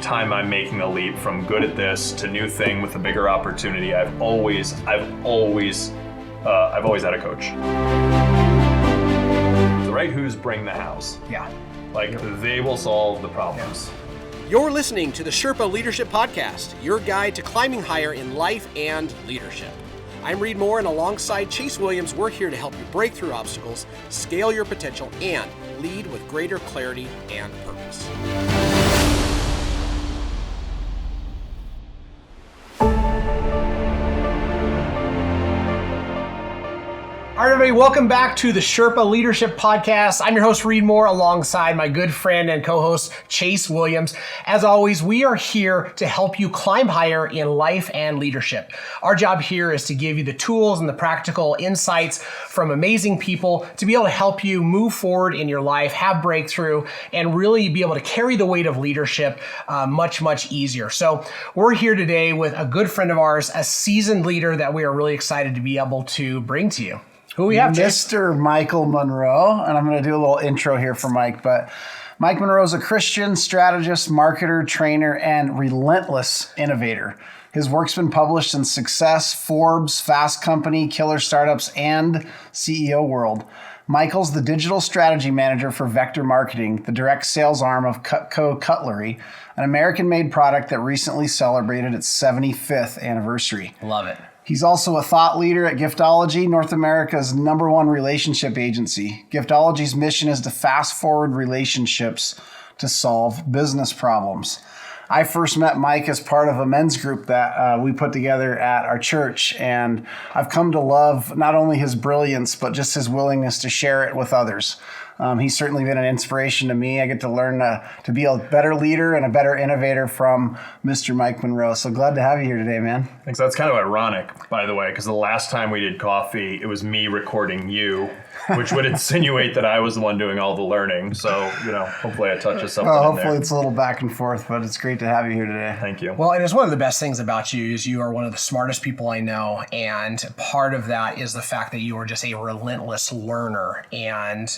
anytime I'm making a leap from good at this to new thing with a bigger opportunity, I've always had a coach. The right who's bring the house. Yeah. Like, they will solve the problems. You're listening to the Sherpa Leadership Podcast, your guide to climbing higher in life and leadership. I'm Reed Moore, and alongside Chase Williams, we're here to help you break through obstacles, scale your potential, and lead with greater clarity and purpose. All right, everybody, welcome back to the Sherpa Leadership Podcast. I'm your host, Reed Moore, alongside my good friend and co-host, Chase Williams. As always, we are here to help you climb higher in life and leadership. Our job here is to give you the tools and the practical insights from amazing people to be able to help you move forward in your life, have breakthrough, and really be able to carry the weight of leadership much, much easier. So we're here today with a good friend of ours, a seasoned leader that we are really excited to be able to bring to you. Who we have, Mr. Michael Monroe, and I'm going to do a little intro here for Mike, but Mike Monroe is a Christian strategist, marketer, trainer, and relentless innovator. His work's been published in Success, Forbes, Fast Company, Killer Startups, and CEO World. Michael's the digital strategy manager for Vector Marketing, the direct sales arm of Cutco Cutlery, an American-made product that recently celebrated its 75th anniversary. Love it. He's also a thought leader at Giftology, North America's #1 relationship agency. Giftology's mission is to fast forward relationships to solve business problems. I first met Mike as part of a men's group that we put together at our church, and I've come to love not only his brilliance, but just his willingness to share it with others. He's certainly been an inspiration to me. I get to learn to be a better leader and a better innovator from Mr. Mike Monroe. So glad to have you here today, man. Thanks. That's kind of ironic, by the way, because the last time we did coffee, it was me recording you, which would insinuate that I was the one doing all the learning. So, hopefully I touch us something in there. Hopefully it's a little back and forth, but it's great to have you here today. Thank you. Well, and it's one of the best things about you is you are one of the smartest people I know. And part of that is the fact that you are just a relentless learner. And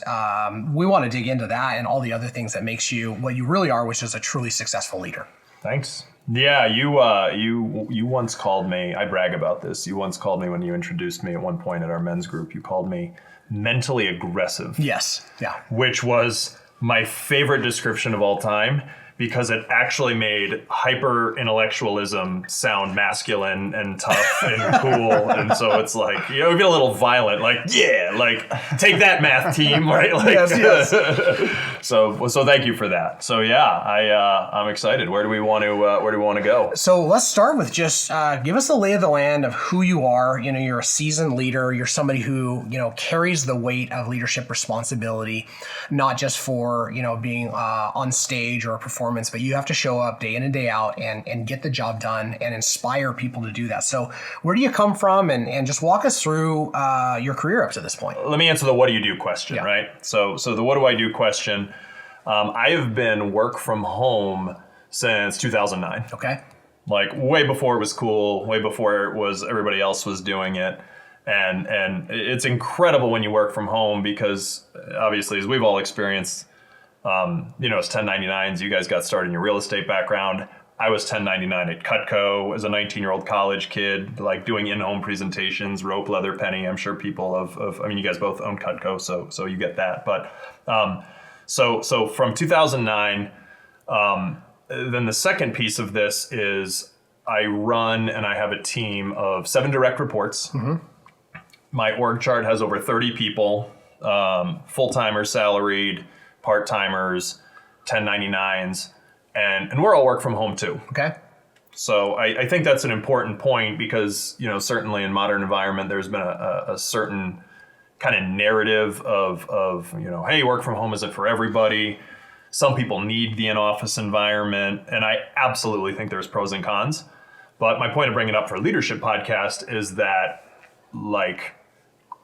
we want to dig into that and all the other things that makes you what you really are, which is a truly successful leader. Thanks. Yeah, you once called me, I brag about this, you once called me when you introduced me at one point at our men's group, you called me mentally aggressive. Yes, yeah. Which was my favorite description of all time, because it actually made hyper-intellectualism sound masculine and tough and cool. And so it's like, we get a little violent, like, yeah, like, take that math team, right? Like, yes. So thank you for that. So yeah, I'm excited. Where do we want to go? So let's start with just give us the lay of the land of who you are. You're a seasoned leader. You're somebody who, carries the weight of leadership responsibility, not just for, being on stage or a performance, but you have to show up day in and day out and get the job done and inspire people to do that. So where do you come from, and just walk us through your career up to this point? Let me answer the what do you do question, right? So the what do I do question, I have been work from home since 2009. Okay. Like way before it was cool, way before it was everybody else was doing it. And it's incredible when you work from home because obviously, as we've all experienced, it's 1099s. You guys got started in your real estate background. I was 1099 at Cutco as a 19-year-old college kid, like doing in-home presentations, rope, leather, penny. I'm sure people you guys both own Cutco, so you get that. But so from 2009, then the second piece of this is I run and I have a team of 7 direct reports. Mm-hmm. My org chart has over 30 people, full-timers, salaried, part-timers, 1099s, and we're all work from home too. Okay. So I think that's an important point because, certainly in modern environment, there's been a certain kind of narrative of hey, work from home isn't for everybody. Some people need the in-office environment, and I absolutely think there's pros and cons. But my point of bringing it up for Leadership Podcast is that,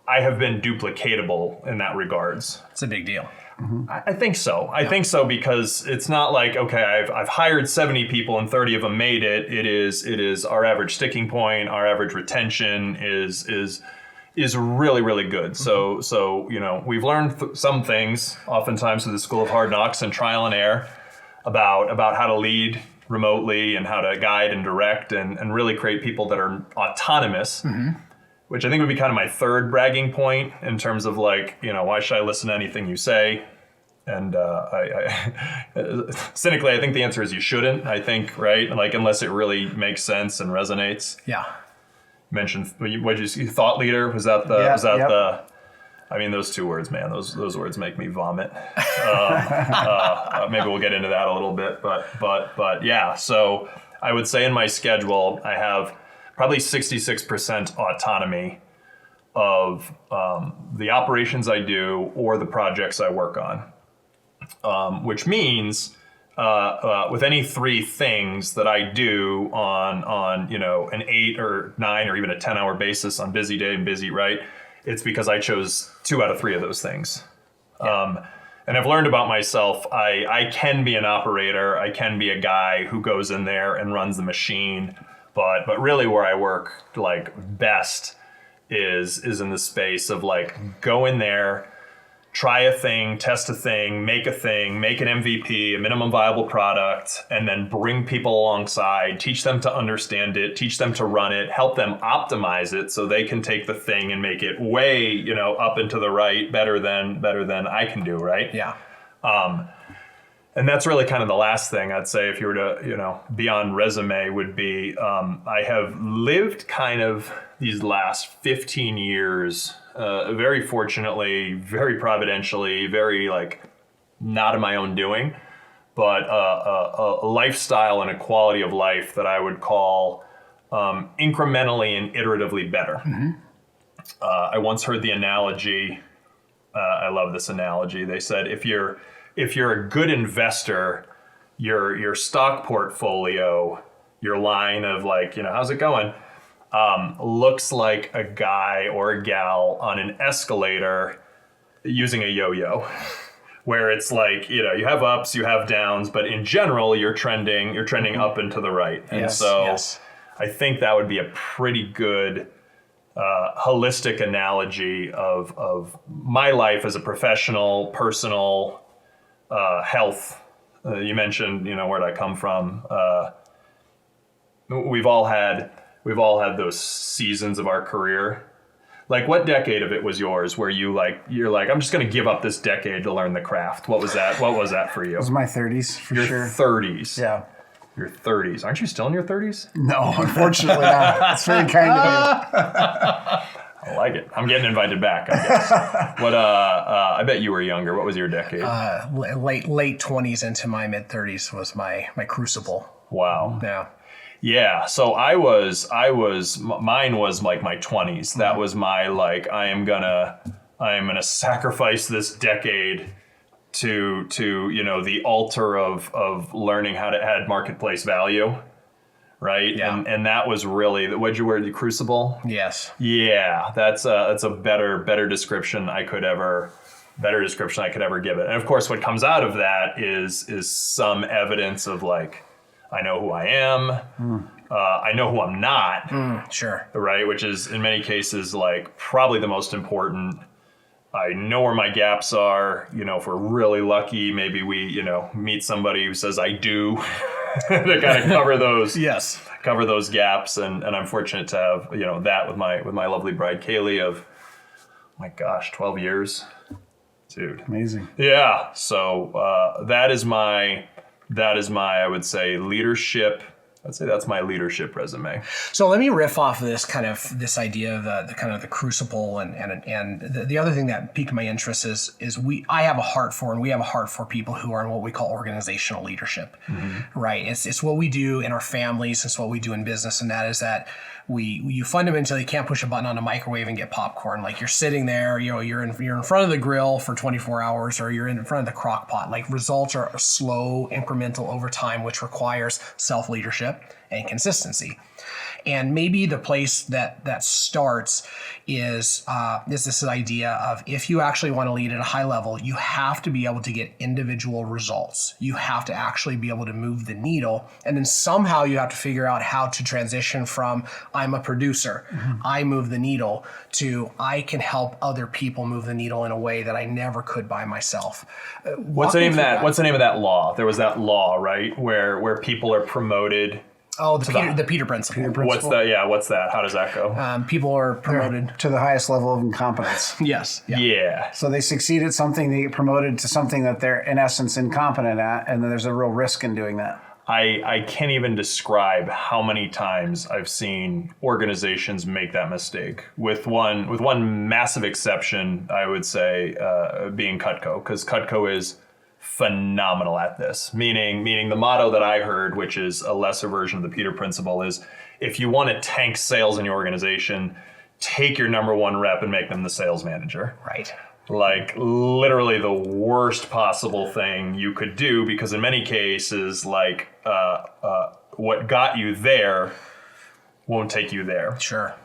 I have been duplicatable in that regards. It's a big deal. Mm-hmm. I think so. I think so because it's not like, okay, I've hired 70 people and 30 of them made it. It is our average sticking point, our average retention is really, really good. Mm-hmm. So we've learned some things, oftentimes through the School of Hard Knocks and trial and error, about how to lead remotely and how to guide and direct and really create people that are autonomous, which I think would be kind of my third bragging point in terms of like, why should I listen to anything you say? And cynically, I think the answer is you shouldn't, I think, right? Like, unless it really makes sense and resonates. Yeah. Mentioned, what did you see? Thought leader? Was that the, I mean, those two words, man, those words make me vomit. Maybe we'll get into that a little bit, but yeah. So I would say in my schedule, I have probably 66% autonomy of the operations I do or the projects I work on, which means with any three things that I do on an 8 or 9 or even a 10-hour basis on busy day and busy, right? It's because I chose 2 out of 3 of those things. Yeah. And I've learned about myself, I can be an operator, I can be a guy who goes in there and runs the machine, but really where I work like best is in the space of like, go in there, try a thing, test a thing, make an MVP, a minimum viable product, and then bring people alongside, teach them to understand it, teach them to run it, help them optimize it so they can take the thing and make it way, up and to the right, better than I can do, right? Yeah. And that's really kind of the last thing I'd say if you were to, be on resume would be, I have lived kind of these last 15 years, very fortunately, very providentially, very like not of my own doing, but a lifestyle and a quality of life that I would call incrementally and iteratively better. Mm-hmm. I once heard the analogy, I love this analogy. They said, if you're a good investor, your stock portfolio, your line of like, how's it going? Looks like a guy or a gal on an escalator using a yo-yo, where it's like, you have ups, you have downs, but in general, you're trending up and to the right. And yes. I think that would be a pretty good holistic analogy of my life as a professional, personal, health. You mentioned, where'd I come from? We've all had those seasons of our career. Like, what decade of it was yours where you're like, I'm just going to give up this decade to learn the craft? What was that? What was that for you? It was my 30s, for your sure. Your 30s. Yeah. Your 30s. Aren't you still in your 30s? No, unfortunately not. That's very kind of you. I like it. I'm getting invited back, I guess. What? I bet you were younger. What was your decade? Late 20s into my mid 30s was my Crucible. Wow. Yeah. Yeah. So mine was like my 20s. That was my like, I am gonna sacrifice this decade to the altar of learning how to add marketplace value. Right. Yeah. And that was really, what'd you wear, the Crucible? Yes. Yeah. That's a better description I could ever give it. And of course, what comes out of that is some evidence of like, I know who I am. I know who I'm not. Sure. Right. Which is in many cases, like probably the most important. I know where my gaps are. If we're really lucky, maybe we, meet somebody who says I do to kind of cover those. Yes. Cover those gaps. And I'm fortunate to have, that with my lovely bride, Kaylee, of, my gosh, 12 years. Dude. Amazing. Yeah. So that is my, I would say, leadership. I'd say that's my leadership resume. So let me riff off of this idea of the kind of the Crucible and the other thing that piqued my interest is I have a heart for, and we have a heart for people who are in what we call organizational leadership, right? It's what we do in our families. It's what we do in business, and that is that you fundamentally can't push a button on a microwave and get popcorn. Like you're sitting there, you're in front of the grill for 24 hours, or you're in front of the crock pot. Like results are slow, incremental over time, which requires self-leadership and consistency. And maybe the place that starts is this idea of, if you actually want to lead at a high level, you have to be able to get individual results. You have to actually be able to move the needle. And then somehow you have to figure out how to transition from I'm a producer, I move the needle, to I can help other people move the needle in a way that I never could by myself. What's the name of that? What's the name of that law? There was that law, right, where people are promoted. Oh, the Peter principle. What's that? Yeah, what's that? How does that go? People are promoted to the highest level of incompetence. Yes. Yeah. So they succeed at something, they get promoted to something that they're in essence incompetent at, and then there's a real risk in doing that. I can't even describe how many times I've seen organizations make that mistake. With one massive exception, I would say, being Cutco, because Cutco is phenomenal at this. Meaning the motto that I heard, which is a lesser version of the Peter principle, is if you want to tank sales in your organization, take your number one rep and make them the sales manager. Right. Like literally the worst possible thing you could do, because in many cases, like what got you there won't take you there. Sure.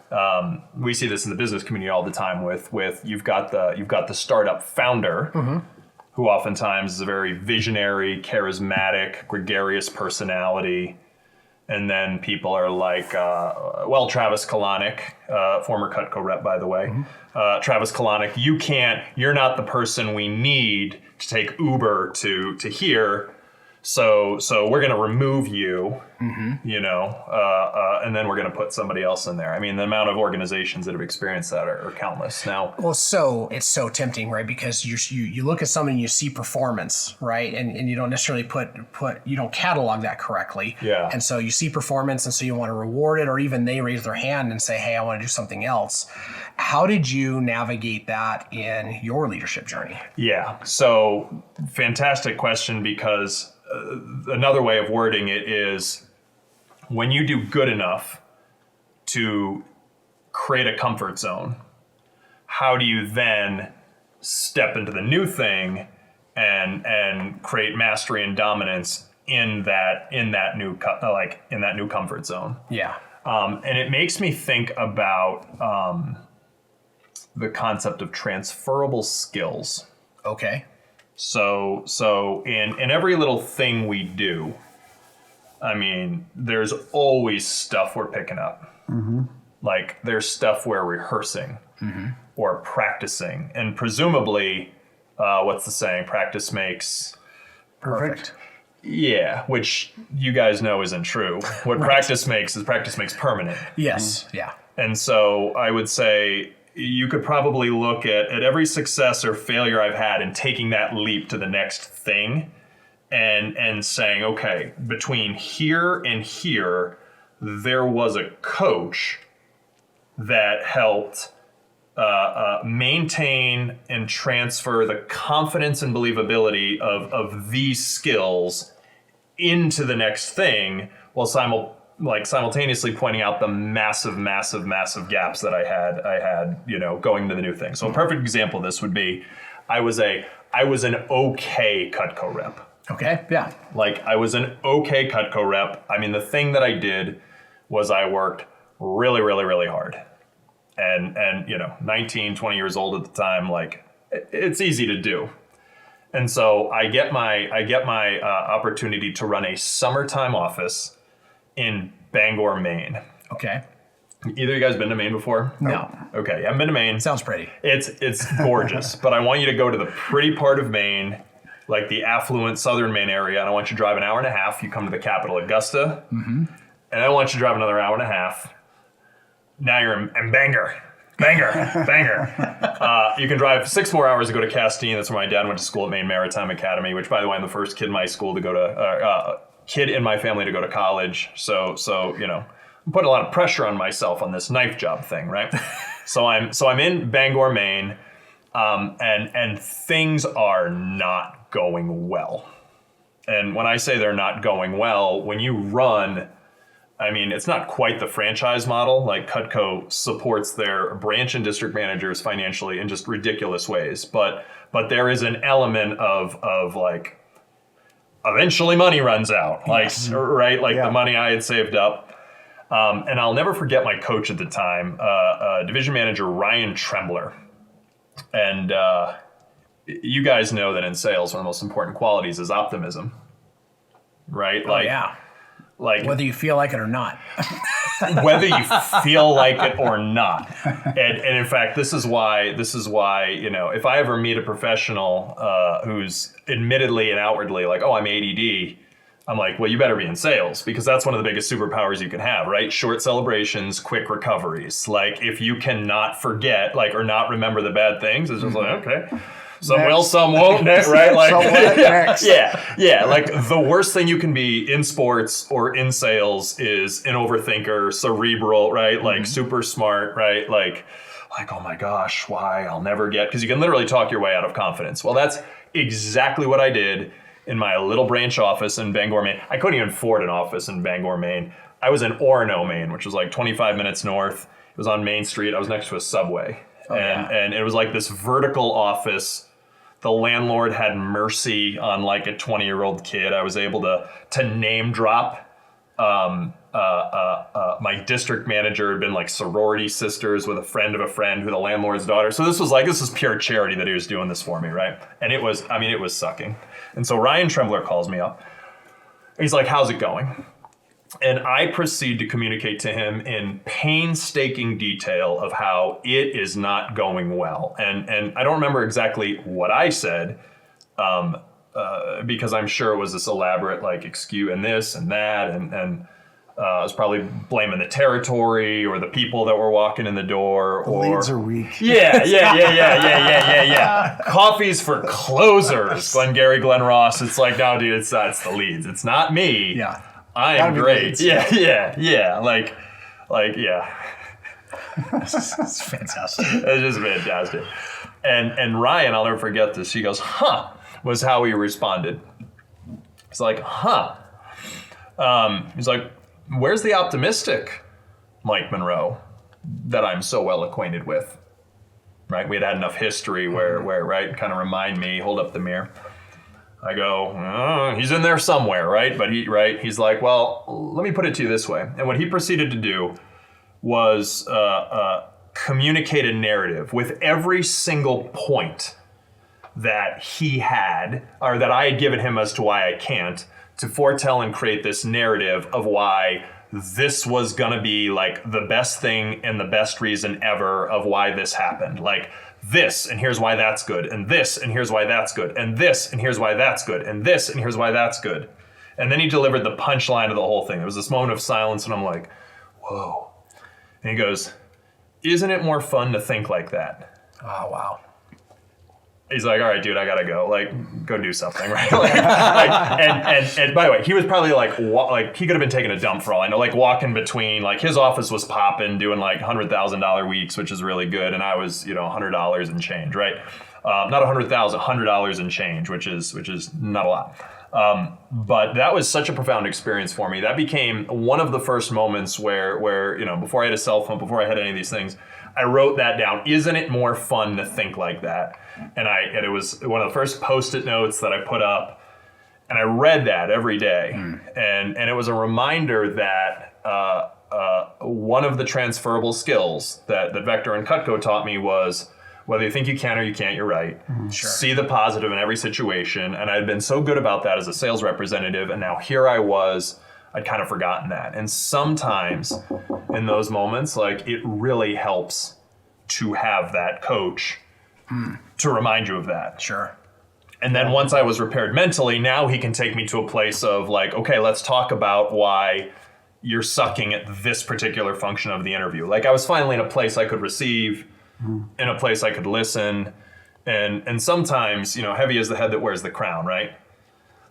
We see this in the business community all the time. With you've got the startup founder, who oftentimes is a very visionary, charismatic, gregarious personality. And then people are like, Travis Kalanick, former Cutco rep, by the way. Travis Kalanick, you're not the person we need to take Uber to here. So we're going to remove you, and then we're going to put somebody else in there. I mean, the amount of organizations that have experienced that are countless now. Well, it's so tempting, right? Because you look at something and you see performance, right? And you don't necessarily you don't catalog that correctly. Yeah. And so you see performance, and so you want to reward it, or even they raise their hand and say, hey, I want to do something else. How did you navigate that in your leadership journey? Yeah. So fantastic question, because another way of wording it is, when you do good enough to create a comfort zone, how do you then step into the new thing and create mastery and dominance in that new comfort zone? Yeah. And it makes me think about the concept of transferable skills. Okay. So in every little thing we do, I mean, there's always stuff we're picking up. Like there's stuff we're rehearsing or practicing, and presumably, what's the saying? Practice makes Perfect. Yeah, which you guys know isn't true. What practice makes permanent. Yes. Yeah. And so I would say, you could probably look at every success or failure I've had and taking that leap to the next thing and saying, okay, between here and here, there was a coach that helped maintain and transfer the confidence and believability of these skills into the next thing, while simultaneously pointing out the massive gaps that I had, going to the new thing. So a perfect example of this would be, I was an okay Cutco rep. Okay. Yeah. Like I was an okay Cutco rep. I mean, the thing that I did was I worked really, really, really hard. And 19, 20 years old at the time, like it's easy to do. And so I get my opportunity to run a summertime office in Bangor, Maine. Okay. Either of you guys been to Maine before? No. Okay, you haven't been to Maine. Sounds pretty. It's gorgeous, but I want you to go to the pretty part of Maine, like the affluent southern Maine area, and I want you to drive an hour and a half. You come to the capital, Augusta, and I want you to drive another hour and a half. Now you're in Bangor. You can drive 6 more hours to go to Castine. That's where my dad went to school at Maine Maritime Academy, which, by the way, I'm the first kid in my school to go to kid in my family to go to college. So I'm putting a lot of pressure on myself on this knife job thing, right? so I'm in Bangor, Maine, and things are not going well. And when I say they're not going well, when you run, I mean, it's not quite the franchise model. Like Cutco supports their branch and district managers financially in just ridiculous ways. But there is an element of like, eventually money runs out. Like, right? Like the money I had saved up. And I'll never forget my coach at the time, division manager Ryan Trembler. And you guys know that in sales, one of the most important qualities is optimism, right? Like whether you feel like it or not. whether you feel like it or not. And in fact, this is why, if I ever meet a professional who's admittedly and outwardly like, oh, I'm ADD, I'm like, well, you better be in sales, because that's one of the biggest superpowers you can have, right? Short celebrations, quick recoveries. Like, if you cannot forget, or not remember the bad things, it's just like, okay. Some next. Will, some won't, right? Like, next. Yeah. Like, the worst thing you can be in sports or in sales is an overthinker, cerebral, right? Like, super smart, right? Like, oh my gosh, why? I'll never get, because you can literally talk your way out of confidence. Well, that's exactly what I did in my little branch office in Bangor, Maine. I couldn't even afford an office in Bangor, Maine. I was in Orono, Maine, which was like 25 minutes north. It was on Main Street. I was next to a Subway. And it was like this vertical office. The landlord had mercy on like a 20-year-old kid. I was able to name drop. My district manager had been like sorority sisters with a friend of a friend who the landlord's daughter. So this was pure charity that he was doing this for me, right? And it was sucking. And so Ryan Trembler calls me up. He's like, how's it going? And I proceed to communicate to him in painstaking detail of how it is not going well. And I don't remember exactly what I said, because I'm sure it was this elaborate like excuse and this and that. And I was probably blaming the territory or the people that were walking in the door. The leads are weak. Yeah. Coffees for closers. Glengarry, Glen Ross. It's like, no, dude, it's the leads. It's not me. Yeah. I am great. Yeah. Like, yeah. It's fantastic. It's just fantastic. And Ryan, I'll never forget this. He goes, huh, was how he responded. It's like, huh. He's like, where's the optimistic Mike Monroe that I'm so well acquainted with? Right? We had enough history where right, kind of remind me, hold up the mirror. I go, he's in there somewhere, right? But he's like, well, let me put it to you this way. And what he proceeded to do was communicate a narrative with every single point that he had, or that I had given him as to why I can't, to foretell and create this narrative of why this was gonna be like the best thing and the best reason ever of why this happened. Like this, and here's why that's good, and this, and here's why that's good, and this, and here's why that's good, and this, and here's why that's good. And then he delivered the punchline of the whole thing. There was this moment of silence, and I'm like, whoa. And he goes, isn't it more fun to think like that? Oh, wow. He's like, all right, dude, I gotta go. Like, go do something, right? And by the way, he was probably like he could have been taking a dump for all I know. Like walking between, like his office was popping, doing like $100,000 weeks, which is really good, and I was, $100 and change, right? Not $100,000, $100 and change, which is not a lot. But that was such a profound experience for me. That became one of the first moments where before I had a cell phone, before I had any of these things, I wrote that down. Isn't it more fun to think like that? And it was one of the first Post-it notes that I put up, and I read that every day. And it was a reminder that one of the transferable skills that Vector and Cutco taught me was, whether you think you can or you can't, you're right. Sure. See the positive in every situation. And I'd been so good about that as a sales representative, and now here I was, I'd kind of forgotten that. And sometimes in those moments, like, it really helps to have that coach to remind you of that. Sure. And then once I was repaired mentally, now he can take me to a place of like, okay, let's talk about why you're sucking at this particular function of the interview. Like, I was finally in a place I could receive, in a place I could listen. And sometimes, heavy is the head that wears the crown, right?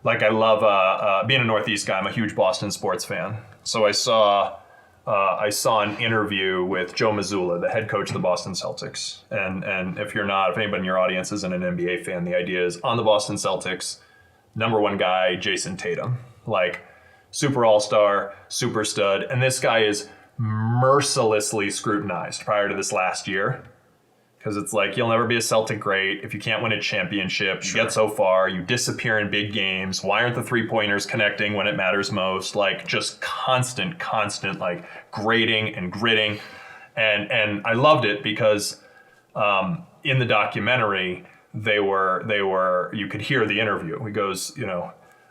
Like, I love being a Northeast guy. I'm a huge Boston sports fan. So I saw an interview with Joe Mazzulla, the head coach of the Boston Celtics. And if anybody in your audience isn't an NBA fan, the idea is on the Boston Celtics, number one guy, Jason Tatum, like super all-star, super stud. And this guy is mercilessly scrutinized prior to this last year. Because it's like, you'll never be a Celtic great if you can't win a championship. You get so far, you disappear in big games. Why aren't the 3-pointers connecting when it matters most? Like, just constant, like, grading and gritting. And I loved it because in the documentary, you could hear the interview. He goes,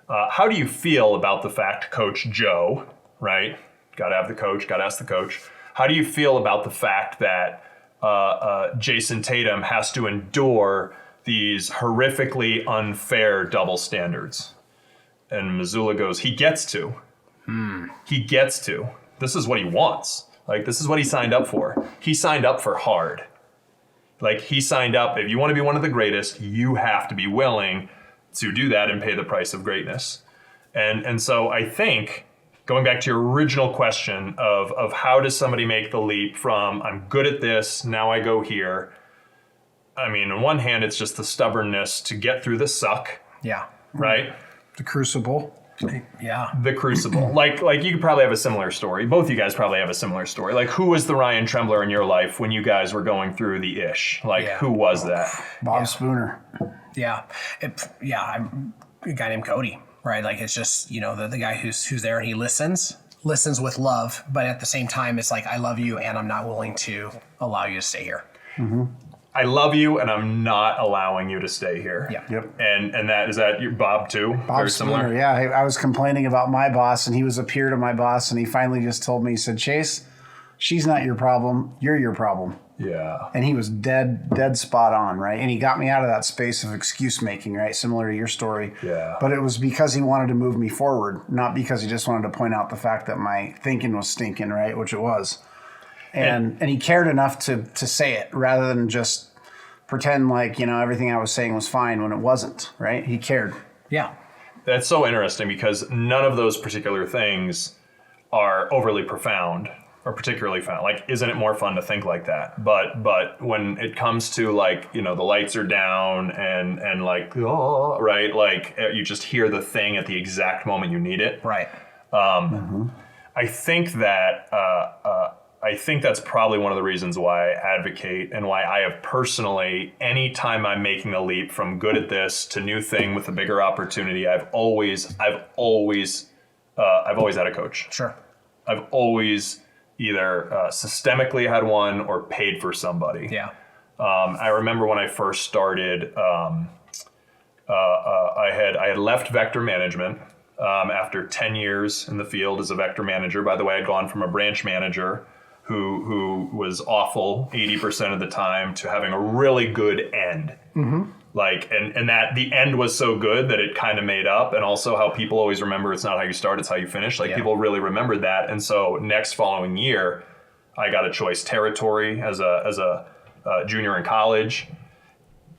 how do you feel about the fact, Coach Joe, right? Got to have the coach, got to ask the coach. How do you feel about the fact that Jason Tatum has to endure these horrifically unfair double standards? And Mazzulla goes, he gets to. He gets to. This is what he wants. Like, this is what he signed up for. He signed up for hard. Like, he signed up, if you want to be one of the greatest, you have to be willing to do that and pay the price of greatness. And so I think, going back to your original question of how does somebody make the leap from I'm good at this, now I go here. I mean, on one hand, it's just the stubbornness to get through the suck. Yeah. Right? The Crucible. Yeah. The Crucible. Like you could probably have a similar story. Both of you guys probably have a similar story. Like, who was the Ryan Trembler in your life when you guys were going through the ish? Like, who was that? Bob Spooner. Yeah. I'm a guy named Cody, right? Like, it's just, the guy who's there and he listens with love, but at the same time, it's like, I love you and I'm not willing to allow you to stay here. Mm-hmm. I love you and I'm not allowing you to stay here. Yeah. Yep. And is that your Bob too? Bob Very Spooner, similar? yeah. I was complaining about my boss, and he was a peer to my boss, and he finally just told me, he said, Chase, she's not your problem. You're your problem. Yeah. And he was dead spot on, right? And he got me out of that space of excuse making, right? Similar to your story. Yeah. But it was because he wanted to move me forward, not because he just wanted to point out the fact that my thinking was stinking, right? Which it was. And he cared enough to say it rather than just pretend like, everything I was saying was fine when it wasn't, right? He cared. Yeah. That's so interesting because none of those particular things are overly profound or particularly fun. Like, isn't it more fun to think like that? But when it comes to, like, the lights are down and like, oh, right? Like, you just hear the thing at the exact moment you need it. Right. I think that's probably one of the reasons why I advocate and why I have personally, anytime I'm making a leap from good at this to new thing with a bigger opportunity, I've always had a coach. Sure. I've always either systemically had one or paid for somebody. Yeah. I remember when I first started, I had left vector management after 10 years in the field as a vector manager. By the way, I'd gone from a branch manager who was awful 80% of the time to having a really good end. Mm-hmm. Like, and that the end was so good that it kind of made up. And also how people always remember it's not how you start, it's how you finish. Like, people really remembered that. And so next following year, I got a choice territory as a junior in college.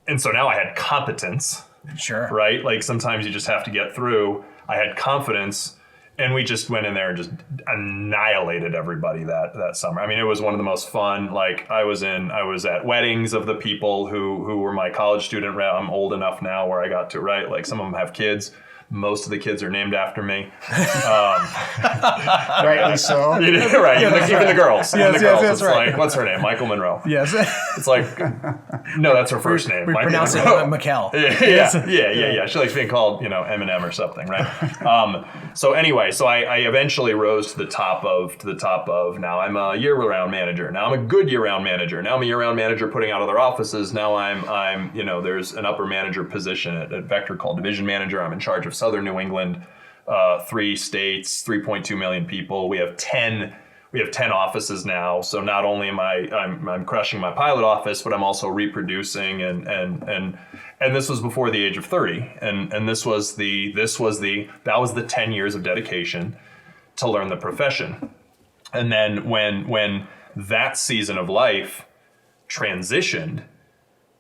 And so now I had competence. Sure. Right? Like, sometimes you just have to get through. I had confidence. And we just went in there and just annihilated everybody that summer. I mean, it was one of the most fun. Like, I was at weddings of the people who were my college student. I'm old enough now where I got to, right? Like, some of them have kids. Most of the kids are named after me. Rightly so. Right. Even the girls. Yes, It's right. like, what's her name? Michael Monroe. Yes. It's like, no, that's her first name. We Michael pronounce Monroe. it Mikkel. Yeah. She likes being called, Eminem or something, right? So anyway, I eventually rose to the top of. Now I'm a year-round manager. Now I'm a good year-round manager. Now I'm a year-round manager putting out other offices. Now I'm there's an upper manager position at Vector called division manager. I'm in charge of Southern New England, 3 states, 3.2 million people. We have 10 offices now. So not only am I'm crushing my pilot office, but I'm also reproducing and this was before the age of 30. And that was the 10 years of dedication to learn the profession. And then when that season of life transitioned,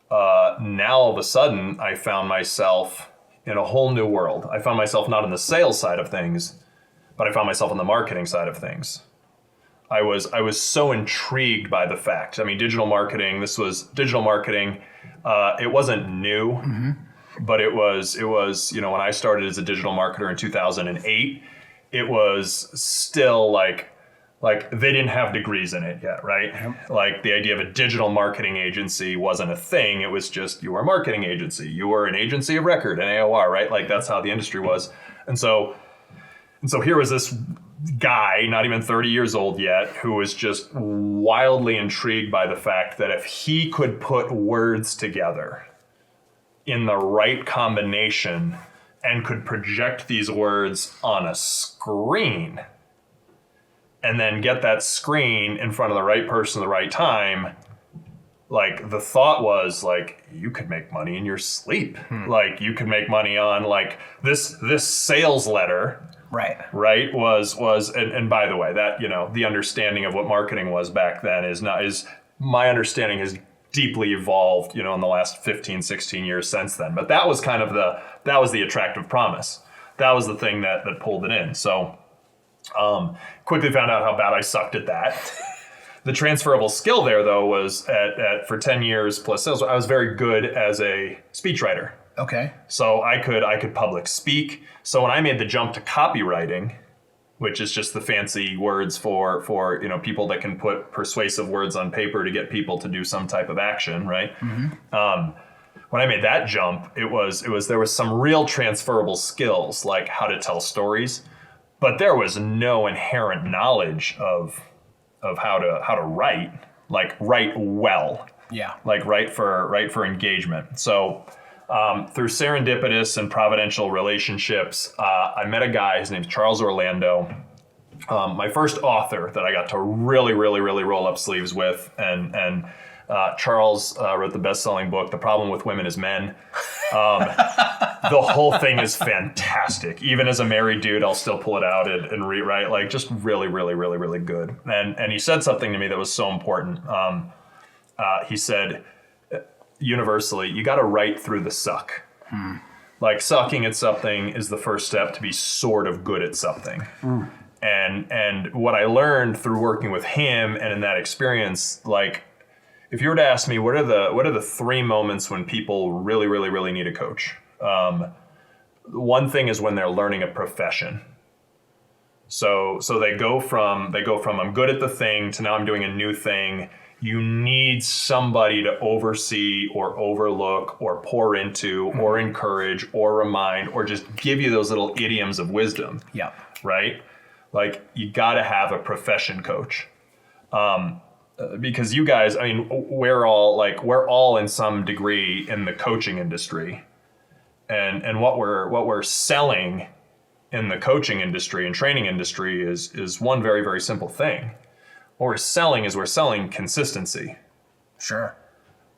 now all of a sudden I found myself in a whole new world. I found myself not in the sales side of things, but I found myself on the marketing side of things. I was so intrigued by the fact. I mean, digital marketing. This was digital marketing. It wasn't new, but it was. When I started as a digital marketer in 2008, it was still like Like they didn't have degrees in it yet, right? Yep. Like the idea of a digital marketing agency wasn't a thing. It was just, you were a marketing agency. You were an agency of record, an AOR, right? Like that's how the industry was. And so here was this guy, not even 30 years old yet, who was just wildly intrigued by the fact that if he could put words together in the right combination and could project these words on a screen and then get that screen in front of the right person at the right time, like the thought was like, you could make money in your sleep. Like you could make money on like this sales letter. Right. Was and by the way, that, you know, the understanding of what marketing was back then is my understanding has deeply evolved, you know, in the last 15, 16 years since then. But that was kind of that was the attractive promise. That was the thing that pulled it in. So quickly found out how bad I sucked at that. The transferable skill there, though, was for 10 years plus sales, I was very good as a speechwriter. Okay. So I could public speak. So when I made the jump to copywriting, which is just the fancy words for you know, people that can put persuasive words on paper to get people to do some type of action, right? When I made that jump, there was some real transferable skills, like how to tell stories, but there was no inherent knowledge of how to write, like write well. Yeah. Like write for engagement. So through serendipitous and providential relationships, I met a guy, his name's Charles Orlando, my first author that I got to really roll up sleeves with. And Charles wrote the best-selling book, The Problem with Women is Men. The whole thing is fantastic. Even as a married dude, I'll still pull it out and rewrite, like just really good. And he said something to me that was so important. He said, universally, you got to write through the suck. Like sucking at something is the first step to be sort of good at something. And what I learned through working with him and in that experience, like if you were to ask me what are the three moments when people really need a coach, one thing is when they're learning a profession. So they go from I'm good at the thing to now I'm doing a new thing. You need somebody to oversee or overlook or pour into or encourage or remind or just give you those little idioms of wisdom. Yeah. Right? Like you got to have a profession coach. Because you guys, I mean, we're all in some degree in the coaching industry. And what we're selling in the coaching industry and training industry is one very simple thing. What we're selling consistency. Sure.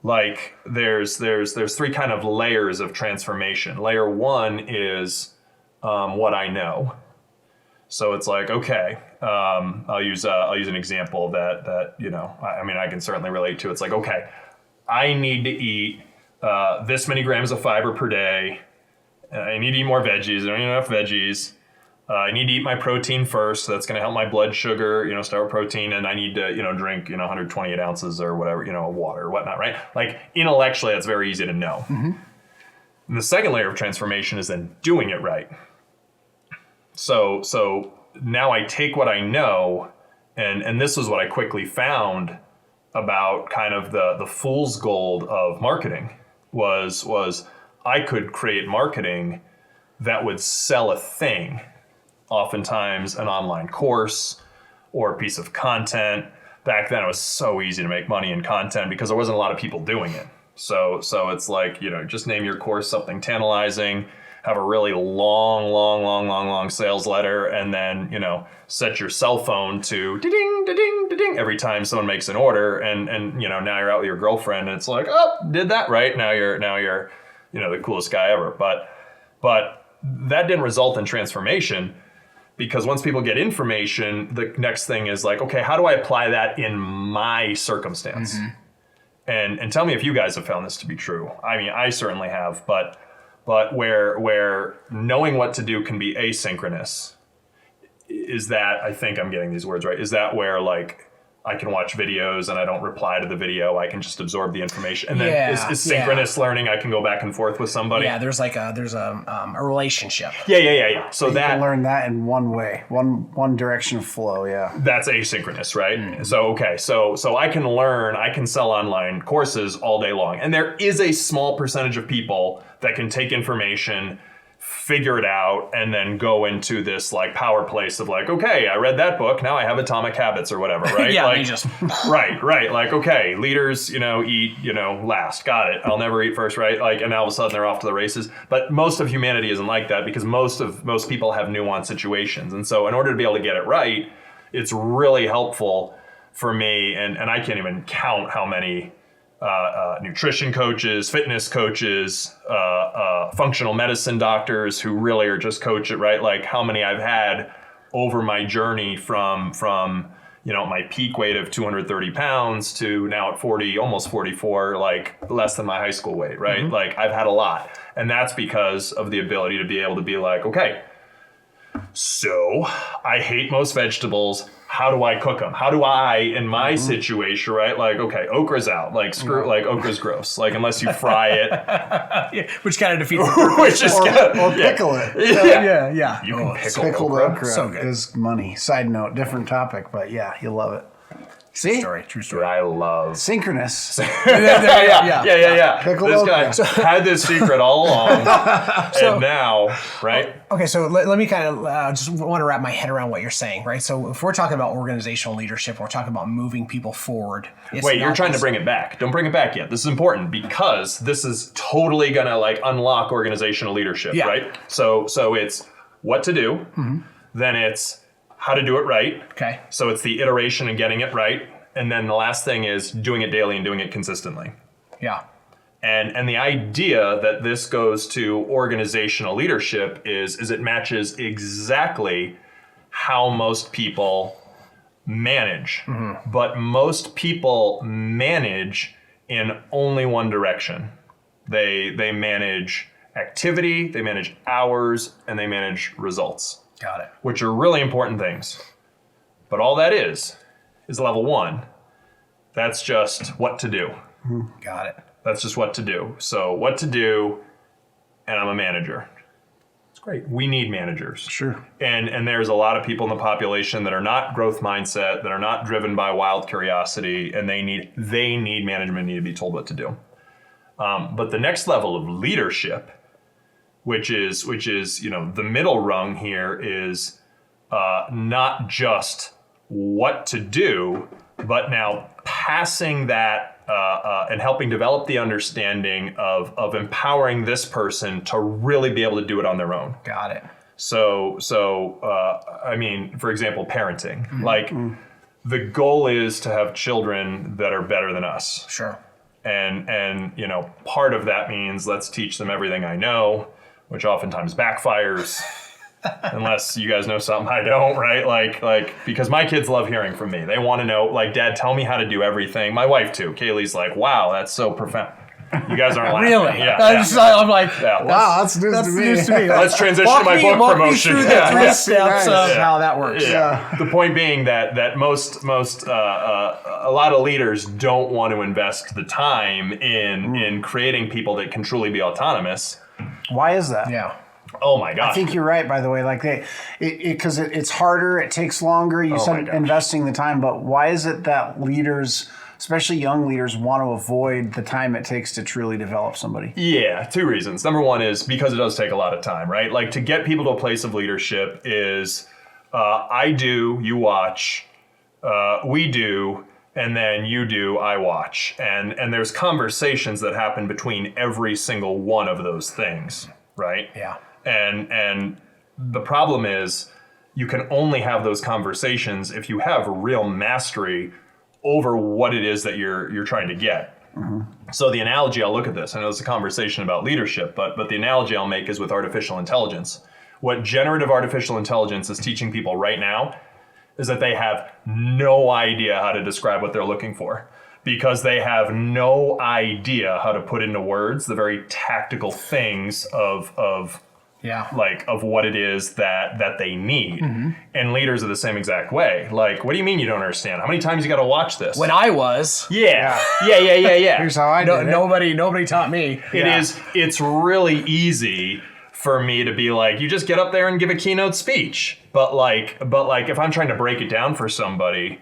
Like there's three kind of layers of transformation. Layer one is what I know. So it's like, okay, I'll use an example that you know, I mean, I can certainly relate to. It's like, okay, I need to eat this many grams of fiber per day. I need to eat more veggies. I don't eat enough veggies. I need to eat my protein first. So that's going to help my blood sugar, you know, start with protein. And I need to, you know, drink, you know, 128 ounces or whatever, you know, water or whatnot, right? Like intellectually, that's very easy to know. And the second layer of transformation is then doing it right. So now I take what I know, and this is what I quickly found about kind of the fool's gold of marketing was I could create marketing that would sell a thing, oftentimes an online course or a piece of content. Back then it was so easy to make money in content because there wasn't a lot of people doing it. So it's like, you know, just name your course something tantalizing, have a really long sales letter, and then, you know, set your cell phone to ding, ding, ding every time someone makes an order, and you know, now you're out with your girlfriend, and it's like, oh, did that right? Now you're, you know, the coolest guy ever. But that didn't result in transformation, because once people get information, the next thing is like, okay, how do I apply that in my circumstance? And tell me if you guys have found this to be true. I mean, I certainly have, but where knowing what to do can be asynchronous, is that, I think I'm getting these words right, is that where like I can watch videos and I don't reply to the video. I can just absorb the information. And then is synchronous learning. I can go back and forth with somebody. Yeah, there's a relationship. Yeah. So you can learn that in one way, one direction of flow. Yeah, that's asynchronous, right? So I can sell online courses all day long, and there is a small percentage of people that can take information, figure it out, and then go into this like power place of like, okay, I read that book, now I have Atomic Habits or whatever, right? Yeah, like, you just right. Like, okay, leaders, eat, last. Got it. I'll never eat first, right? Like, and now all of a sudden they're off to the races. But most of humanity isn't like that because most people have nuanced situations, and so in order to be able to get it right, it's really helpful for me, and I can't even count how many nutrition coaches, fitness coaches, functional medicine doctors who really are just coach it, right? Like how many I've had over my journey from my peak weight of 230 pounds to now at 40, almost 44, like less than my high school weight, right? Mm-hmm. Like I've had a lot. And that's because of the ability to be able to be like, okay, so I hate most vegetables. How do I cook them? How do I, in my situation, right? Like, okay, okra's out. Like, like okra's gross. Like, unless you fry it. Which kind of defeats the purpose. Or pickle it. Yeah. You can pickle pickled okra. So good. Is money. Side note, different topic, but yeah, you'll love it. See? True story. I love synchronous. Yeah. Pickled this okra. guy had this secret all along, and now, right? Okay, so let me kind of just want to wrap my head around what you're saying, right? So if we're talking about organizational leadership, we're talking about moving people forward. Wait, you're trying to bring it back. Don't bring it back yet. This is important because this is totally gonna like unlock organizational leadership, right? So it's what to do, then it's how to do it right. Okay. So it's the iteration and getting it right. And then the last thing is doing it daily and doing it consistently. Yeah. And the idea that this goes to organizational leadership is it matches exactly how most people manage. Mm-hmm. But most people manage in only one direction. They manage activity, they manage hours, and they manage results. Got it. Which are really important things. But all that is level one. That's just what to do. Got it. That's just what to do. So what to do, and I'm a manager. It's great. We need managers. Sure. And there's a lot of people in the population that are not growth mindset, that are not driven by wild curiosity, and they need management, need to be told what to do. But the next level of leadership, which is the middle rung here, is not just what to do, but now passing that and helping develop the understanding of empowering this person to really be able to do it on their own. Got it. So I mean, for example, parenting. Mm-hmm. Like the goal is to have children that are better than us. Sure. And part of that means let's teach them everything I know, which oftentimes backfires. Unless you guys know something I don't, right? Like because my kids love hearing from me. They want to know, like, Dad, tell me how to do everything. My wife too. Kaylee's like, wow, that's so profound. You guys aren't laughing. Really? Yeah. I'm like, wow, that's news to me. Let's transition to my book promotion. Walk me through the 3 steps of how that works. Yeah. The point being that most a lot of leaders don't want to invest the time in creating people that can truly be autonomous. Why is that? Yeah. Oh my gosh. I think you're right, by the way. Like because it's harder, it takes longer. You said investing the time, but why is it that leaders, especially young leaders, want to avoid the time it takes to truly develop somebody? Yeah, 2 reasons. Number one is because it does take a lot of time, right? Like to get people to a place of leadership is I do, you watch, we do, and then you do, I watch. And there's conversations that happen between every single one of those things, right? Yeah. And the problem is you can only have those conversations if you have real mastery over what it is that you're trying to get. Mm-hmm. So the analogy, I'll look at this. I know it's a conversation about leadership, but the analogy I'll make is with artificial intelligence. What generative artificial intelligence is teaching people right now is that they have no idea how to describe what they're looking for, because they have no idea how to put into words the very tactical things of like of what it is that they need. And leaders are the same exact way. Like, what do you mean you don't understand? How many times you got to watch this? When I was, Yeah. Here's how I did it. nobody taught me. It's really easy for me to be like, you just get up there and give a keynote speech. But like if I'm trying to break it down for somebody,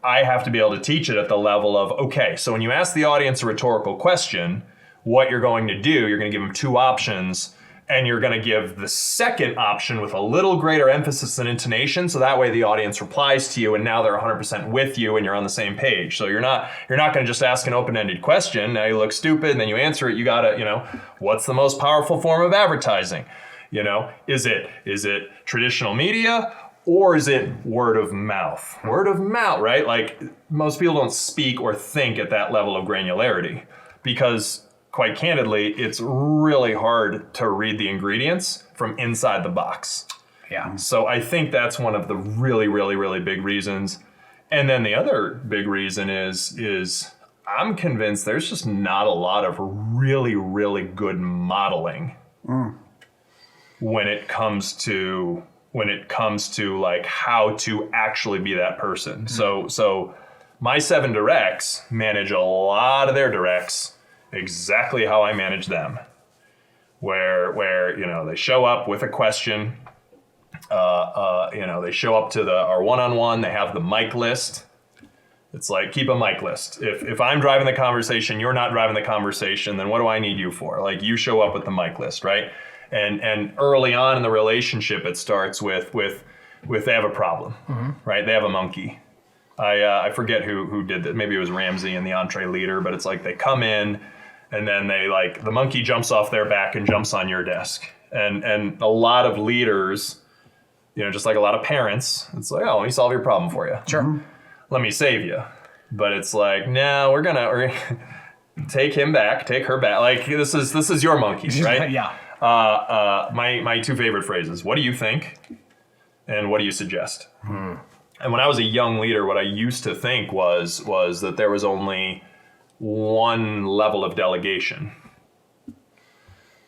I have to be able to teach it at the level of, okay, so when you ask the audience a rhetorical question, what you're going to do, you're going to give them two options, and you're going to give the second option with a little greater emphasis and intonation, so that way the audience replies to you, and now they're 100% with you, and you're on the same page. So you're not going to just ask an open-ended question. Now you look stupid, and then you answer it. You got to, what's the most powerful form of advertising? Is it traditional media? Or is it word of mouth? Word of mouth, right? Like, most people don't speak or think at that level of granularity because, quite candidly, it's really hard to read the ingredients from inside the box. Yeah. So I think that's one of the really, really, really big reasons. And then the other big reason is I'm convinced there's just not a lot of really, really good modeling when it comes to like how to actually be that person. So my 7 directs manage a lot of their directs exactly how I manage them. Where they show up with a question, they show up to our one-on-one, they have the mic list. It's like, keep a mic list. If I'm driving the conversation, you're not driving the conversation, then what do I need you for? Like, you show up with the mic list, right? And early on in the relationship, it starts with they have a problem, right? They have a monkey. I forget who did that. Maybe it was Ramsey and the entree leader, but it's like they come in and then the monkey jumps off their back and jumps on your desk. And a lot of leaders, just like a lot of parents, it's like, oh, let me solve your problem for you. Sure. Let me save you. But it's like, no, we're gonna take him back, take her back. Like, this is your monkey, right? Yeah. My 2 favorite phrases: what do you think, and what do you suggest? And when I was a young leader, what I used to think was that there was only one level of delegation,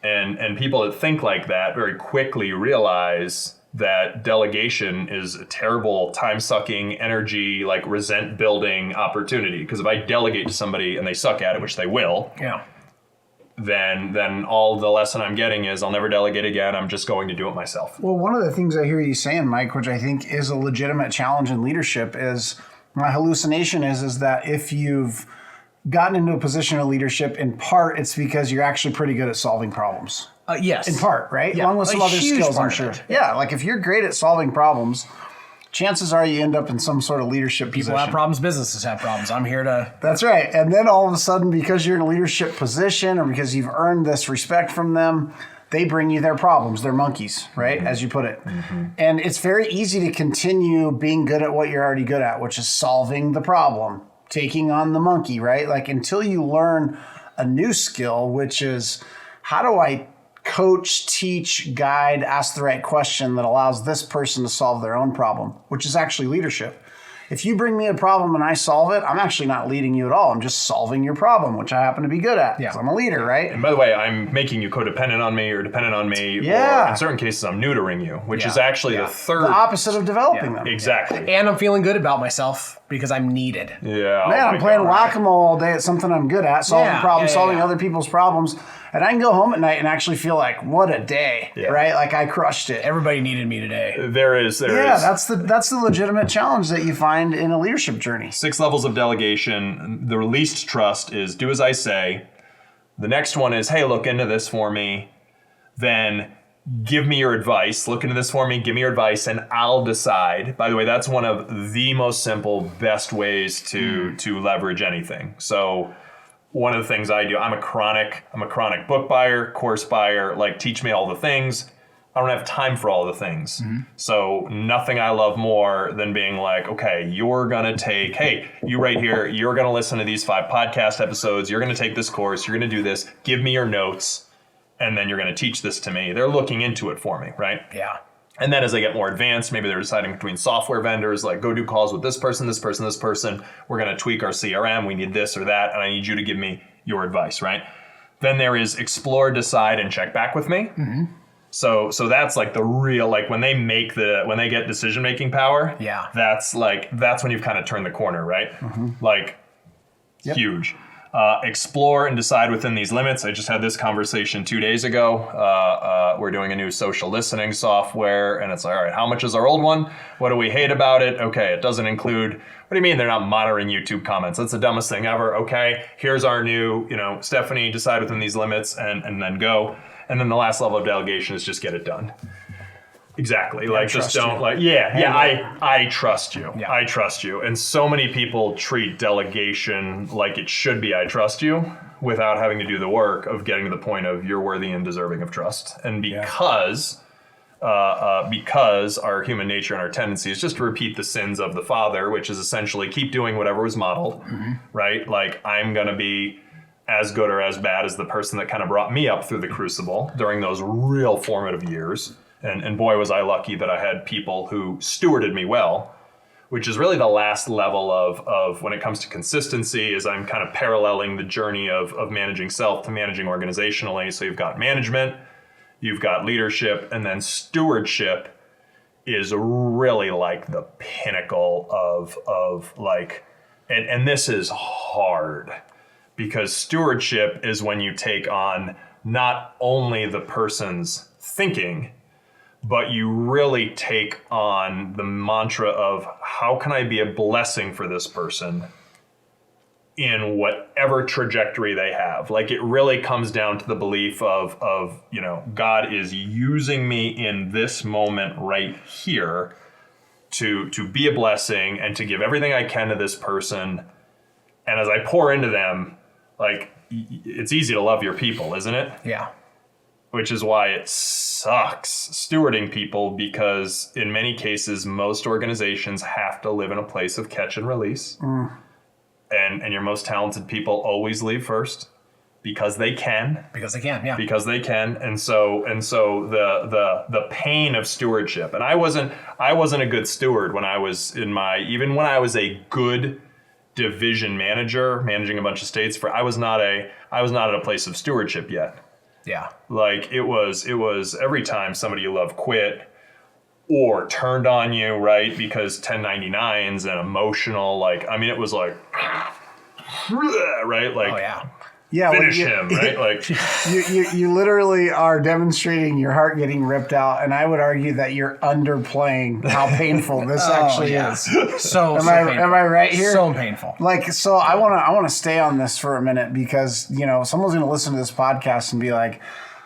and people that think like that very quickly realize that delegation is a terrible, time-sucking, energy, like resent-building opportunity. Because if I delegate to somebody and they suck at it, which they will, then all the lesson I'm getting is I'll never delegate again. I'm just going to do it myself. Well, one of the things I hear you saying, Mike, which I think is a legitimate challenge in leadership, is my hallucination is that if you've gotten into a position of leadership, in part, it's because you're actually pretty good at solving problems. Yes. In part, right? Yeah. Along with some other skills, I'm sure. Yeah, like if you're great at solving problems, chances are you end up in some sort of leadership position. People have problems, businesses have problems. I'm here to... That's right. And then all of a sudden, because you're in a leadership position or because you've earned this respect from them, they bring you their problems, their monkeys, right? As you put it. And it's very easy to continue being good at what you're already good at, which is solving the problem, taking on the monkey, right? Like, until you learn a new skill, which is, how do I coach, teach, guide, ask the right question that allows this person to solve their own problem, which is actually leadership. If you bring me a problem and I solve it, I'm actually not leading you at all. I'm just solving your problem, which I happen to be good at. Yeah. I'm a leader, right? And by the way, I'm making you codependent on me or dependent on me. Yeah. Or in certain cases, I'm neutering you, which is actually the third. The opposite of developing them. Exactly. And I'm feeling good about myself because I'm needed. Yeah. Man, I'm playing whack-a-mole all day at something I'm good at, solving problems, solving other people's problems. And I can go home at night and actually feel like, what a day, right? Like, I crushed it. Everybody needed me today. There is. That's the legitimate challenge that you find in a leadership journey. 6 levels of delegation. The least trust is do as I say. The next one is, hey, look into this for me. Then give me your advice. Look into this for me. Give me your advice, and I'll decide. By the way, that's one of the most simple, best ways to leverage anything. So one of the things I do, I'm a chronic book buyer, course buyer, like, teach me all the things. I don't have time for all the things. So nothing I love more than being like, okay, you're going to take, hey, you right here, you're going to listen to these 5 podcast episodes. You're going to take this course. You're going to do this. Give me your notes. And then you're going to teach this to me. They're looking into it for me, right? Yeah. And then as they get more advanced, maybe they're deciding between software vendors, like, go do calls with this person, this person, this person. We're going to tweak our CRM. We need this or that. And I need you to give me your advice, right? Then there is explore, decide, and check back with me. So that's like the real, like when they get decision making power. Yeah. That's when you've kind of turned the corner, right? Like huge. Explore and decide within these limits. I just had this conversation 2 days ago. We're doing a new social listening software, and it's like, all right, how much is our old one? What do we hate about it? Okay, it doesn't include, what do you mean they're not monitoring YouTube comments? That's the dumbest thing ever. Okay, here's our new, Stephanie, decide within these limits and then go. And then the last level of delegation is just get it done. Exactly. Like, just don't I trust you. Yeah. I trust you. And so many people treat delegation like it should be I trust you without having to do the work of getting to the point of you're worthy and deserving of trust. And because our human nature and our tendency is just to repeat the sins of the father, which is essentially keep doing whatever was modeled, right? Like, I'm going to be as good or as bad as the person that kind of brought me up through the crucible during those real formative years. And boy, was I lucky that I had people who stewarded me well, which is really the last level of when it comes to consistency, is I'm kind of paralleling the journey of managing self to managing organizationally. So you've got management, you've got leadership, and then stewardship is really like the pinnacle of like, and this is hard. Because stewardship is when you take on not only the person's thinking, but you really take on the mantra of how can I be a blessing for this person in whatever trajectory they have. Like, it really comes down to the belief of God is using me in this moment right here to be a blessing and to give everything I can to this person. And as I pour into them, like, it's easy to love your people, isn't it? Yeah. Which is why it sucks stewarding people, because in many cases, most organizations have to live in a place of catch and release. And your most talented people always leave first because they can. Because they can, yeah. Because they can. And so the pain of stewardship. And I wasn't a good steward when I was even when I was a good division manager, managing a bunch of states I was not at a place of stewardship yet. Yeah. Like, it was every time somebody you love quit or turned on you, right? Because 1099s and emotional, like, I mean, it was like, right? Like, oh, yeah. Yeah, finish him, right? Like, you literally are demonstrating your heart getting ripped out, and I would argue that you're underplaying how painful this actually is. So Am I right here? So painful. Like, so I want to stay on this for a minute, because someone's going to listen to this podcast and be like,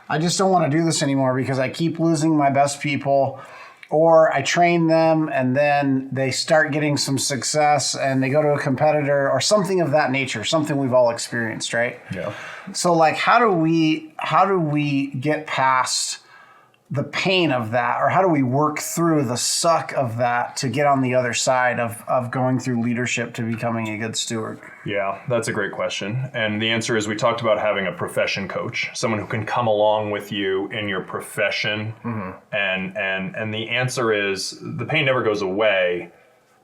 I just don't want to do this anymore because I keep losing my best people. Or I train them and then they start getting some success and they go to a competitor or something of that nature, something we've all experienced, right? yeah. So, like, how do we get past the pain of that, or how do we work through the suck of that to get on the other side of going through leadership to becoming a good steward? Yeah, that's a great question. And the answer is, we talked about having a profession coach, someone who can come along with you in your profession. And the answer is, the pain never goes away,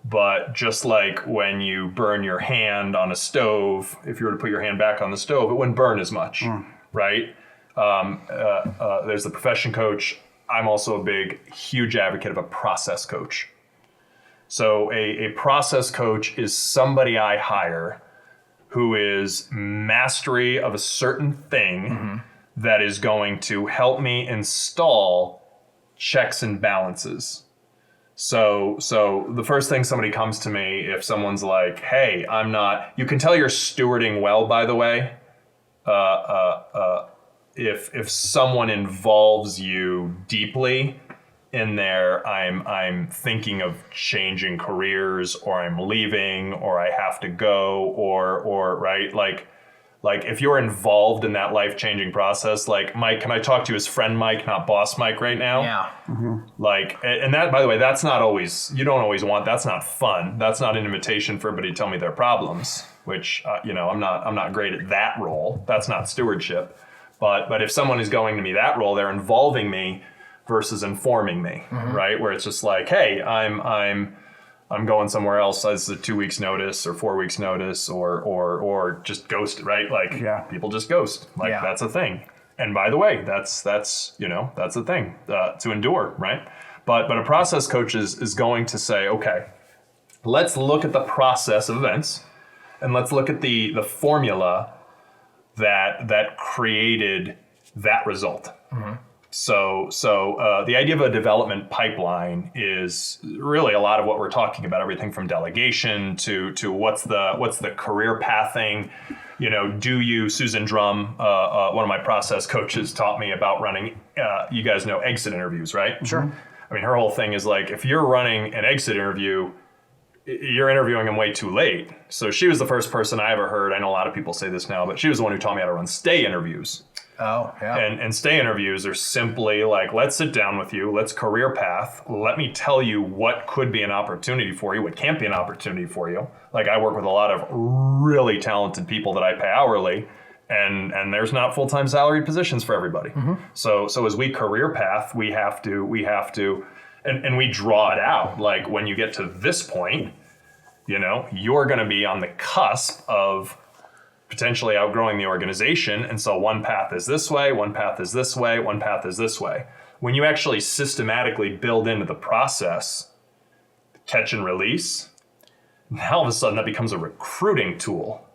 but just like when you burn your hand on a stove, if you were to put your hand back on the stove, it wouldn't burn as much, right? There's the profession coach. I'm also a huge advocate of a process coach. So a process coach is somebody I hire who is mastery of a certain thing that is going to help me install checks and balances. So the first thing somebody comes to me, if someone's like, hey, you can tell you're stewarding well, by the way, if someone involves you deeply in there, I'm thinking of changing careers, or I'm leaving, or I have to go, or right, like if you're involved in that life-changing process, like, Mike, can I talk to you as friend Mike, not boss Mike right now? Yeah. Like, and that, by the way, that's not always, you don't always want, that's not fun. That's not an invitation for everybody to tell me their problems, which, I'm not great at that role. That's not stewardship. But if someone is going to me that role, they're involving me versus informing me, right? Where it's just like, hey, I'm going somewhere else as a 2 weeks notice or 4 weeks notice, or just ghost, right? Like, people just ghost. Like, that's a thing. And by the way, that's the thing to endure, right? But a process coach is going to say, okay, let's look at the process of events, and let's look at the formula that created that result. Mm-hmm. So the idea of a development pipeline is really a lot of what we're talking about. Everything from delegation to what's the career pathing. Do you, Susan Drum, one of my process coaches, taught me about running, you guys know exit interviews, right? Sure. I mean, her whole thing is like, if you're running an exit interview, you're interviewing them way too late. So she was the first person I ever heard. I know a lot of people say this now, but she was the one who taught me how to run stay interviews. Oh, yeah. And stay interviews are simply like, let's sit down with you, let's career path, let me tell you what could be an opportunity for you, what can't be an opportunity for you. Like, I work with a lot of really talented people that I pay hourly, and there's not full-time salaried positions for everybody. Mm-hmm. So as we career path, we have to, and we draw it out. Like, when you get to this point, you're going to be on the cusp of potentially outgrowing the organization. And so one path is this way, one path is this way, one path is this way. When you actually systematically build into the process, catch and release, now all of a sudden that becomes a recruiting tool,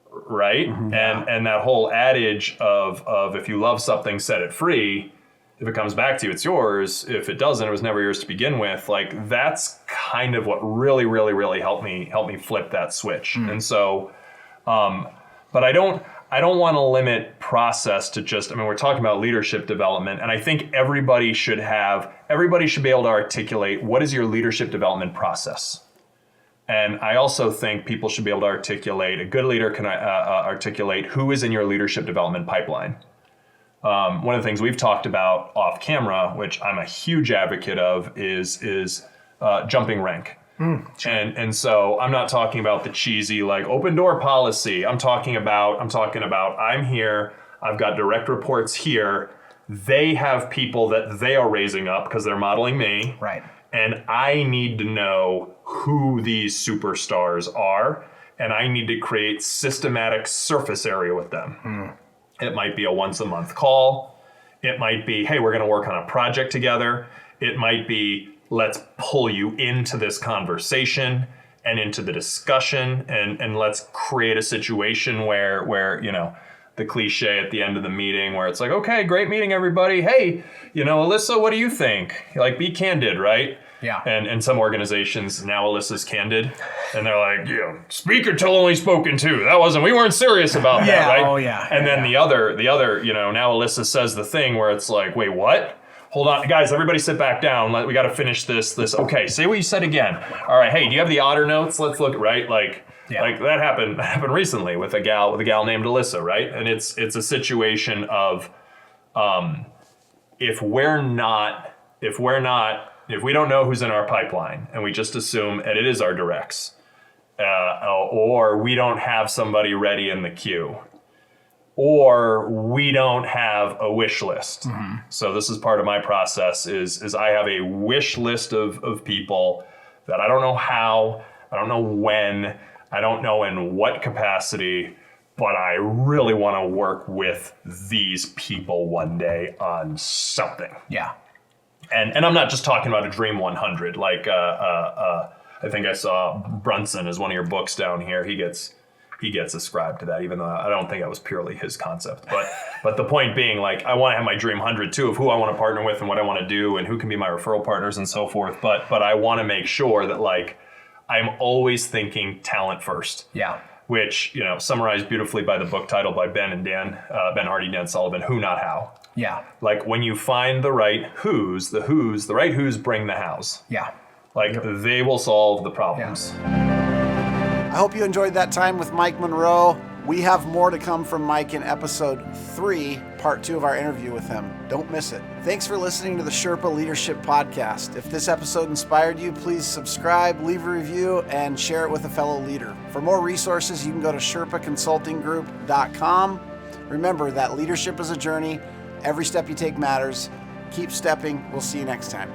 right? Mm-hmm. And that whole adage of if you love something, set it free. If it comes back to you, it's yours. If it doesn't, it was never yours to begin with. Like, that's kind of what really, really, really helped me flip that switch. Mm. And so, but I don't want to limit process to just, we're talking about leadership development, and I think everybody should be able to articulate, what is your leadership development process? And I also think people should be able to articulate, a good leader can articulate who is in your leadership development pipeline. One of the things we've talked about off camera, which I'm a huge advocate of, is jumping rank. Sure. And so I'm not talking about the cheesy like open door policy. I'm talking about I'm here, I've got direct reports here. They have people that they are raising up because they're modeling me. Right. And I need to know who these superstars are, and I need to create systematic surface area with them. It might be a once a month call. It might be, hey, we're going to work on a project together. It might be, let's pull you into this conversation and into the discussion, and let's create a situation where the cliche at the end of the meeting where it's like, okay, great meeting, everybody. Hey, Alyssa, what do you think? Like, be candid, right? Yeah. And some organizations, now Alyssa's candid, and they're like, speaker till only spoken to. We weren't serious about that, right? Oh, yeah. And then the other, now Alyssa says the thing where it's like, wait, what? Hold on, guys, everybody sit back down. We got to finish this. Okay, say what you said again. All right, hey, do you have the otter notes? Let's look, right? Like that happened recently with a gal named Alyssa, right? And it's a situation of if we don't know who's in our pipeline and we just assume that it is our directs, or we don't have somebody ready in the queue, or we don't have a wish list. Mm-hmm. So this is part of my process is I have a wish list of people that I don't know how, I don't know when, I don't know in what capacity, but I really want to work with these people one day on something. Yeah. And I'm not just talking about a Dream 100. Like I think I saw Brunson as one of your books down here. He gets ascribed to that, even though I don't think that was purely his concept. But the point being, like, I want to have my Dream 100 too, of who I want to partner with and what I want to do and who can be my referral partners and so forth. But I want to make sure that, like, I'm always thinking talent first. Yeah. Which, summarized beautifully by the book title by Ben Hardy, Dan Sullivan, Who Not How. Yeah. Like, when you find the right who's, the right who's bring the hows. Yeah. Like, they will solve the problems. I hope you enjoyed that time with Mike Monroe. We have more to come from Mike in episode 3, part 2 of our interview with him. Don't miss it. Thanks for listening to the Sherpa Leadership Podcast. If this episode inspired you, please subscribe, leave a review, and share it with a fellow leader. For more resources, you can go to sherpaconsultinggroup.com. Remember that leadership is a journey. Every step you take matters. Keep stepping. We'll see you next time.